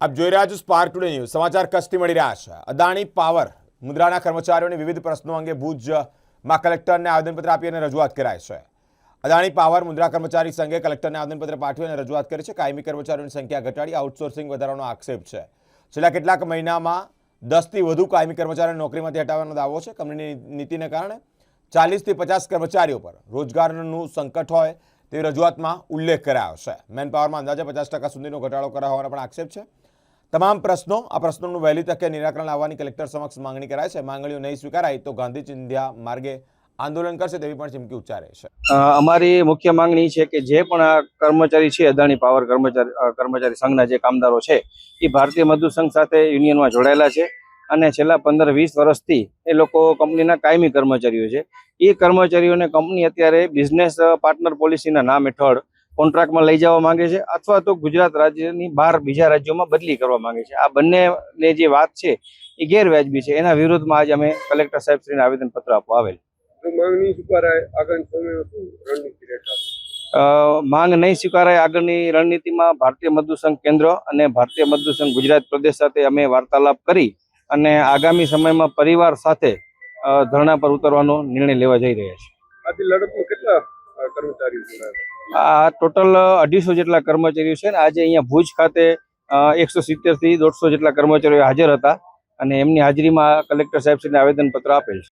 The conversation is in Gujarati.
આપ જોઈ રહ્યા છો સ્પાર્ક ટુડે ન્યૂઝ. સમાચાર કચ્છથી મળી રહ્યા છે. અદાણી પાવર મુન્દ્રાના કર્મચારીઓની વિવિધ પ્રશ્નો અંગે ભુજમાં કલેક્ટરને આવેદનપત્ર આપી અને રજૂઆત કરાઈ છે. અદાણી પાવર મુન્દ્રા કર્મચારી સંઘે કલેક્ટરને આવેદનપત્ર પાઠવી અને રજૂઆત કરી છે. કાયમી કર્મચારીઓની સંખ્યા ઘટાડી આઉટસોર્સિંગ વધારવાનો આક્ષેપ છે. છેલ્લા કેટલાક મહિનામાં 10થી વધુ કાયમી કર્મચારીઓને નોકરીમાંથી હટાવવાનો દાવો છે. કંપનીની નીતિને કારણે 40 થી 50 કર્મચારીઓ પર રોજગારનું સંકટ હોય તેવી રજૂઆતમાં ઉલ્લેખ કરાયો છે. મેન પાવરમાં અંદાજે 50% સુધીનો ઘટાડો કરાયો હોવાનો પણ આક્ષેપ છે. તમામ આ પ્રશ્નોનું વહેલી તકે નિરાકરણ લાવવાની કલેક્ટર સમક્ષ માંગણી કરાય છે. માંગણીઓ નહીં સ્વીકારાય તો ગાંધી ચિંધ્યા માર્ગે આંદોલન કરશે તેવી પણ ચીમકી ઉચ્ચારે છે. અમારી મુખ્ય માંગણી છે કે જે પણ આ કર્મચારી છે, અદાણી પાવર કર્મચારી સંઘના જે કામદારો છે એ ભારતીય મજદૂર સંઘ સાથે યુનિયનમાં જોડાયેલા છે અને છેલ્લા 15-20 વર્ષથી એ લોકો કંપનીના કાયમી કર્મચારીઓ છે. એ કર્મચારીઓને કંપની અત્યારે બિઝનેસ પાર્ટનર પોલિસીના નામ હેઠળ કોન્ટ્રાક્ટમાં લઈ જવા માંગે છે અથવા તો ગુજરાત રાજ્યની બહાર બીજા રાજ્યોમાં બદલી કરવા માંગે છે. આ બંનેની જે વાત છે એ ગેરવ્યાજબી છે. એના વિરોધમાં આજે અમે કલેક્ટર સાહેબશ્રીને આવેદનપત્ર આપવા આવેલ. માંગ નહીં સ્વીકારાય આગળની રણનીતિમાં ભારતીય મજદૂર સંઘ કેન્દ્ર અને ભારતીય મજદૂર સંઘ ગુજરાત પ્રદેશ સાથે અમે વાર્તાલાપ કરી અને આગામી સમયમાં પરિવાર સાથે ધરણા પર ઉતરવાનો નિર્ણય લેવા જઈ રહ્યા છે. આ ટોટલ 250 જેટલા કર્મચારીઓ છે ને આજે અહીંયા ભુજ ખાતે 170 થી 150 જેટલા કર્મચારીઓ હાજર હતા અને એમની હાજરીમાં કલેક્ટર સાહેબશ્રીને આવેદનપત્ર આપેલ છે.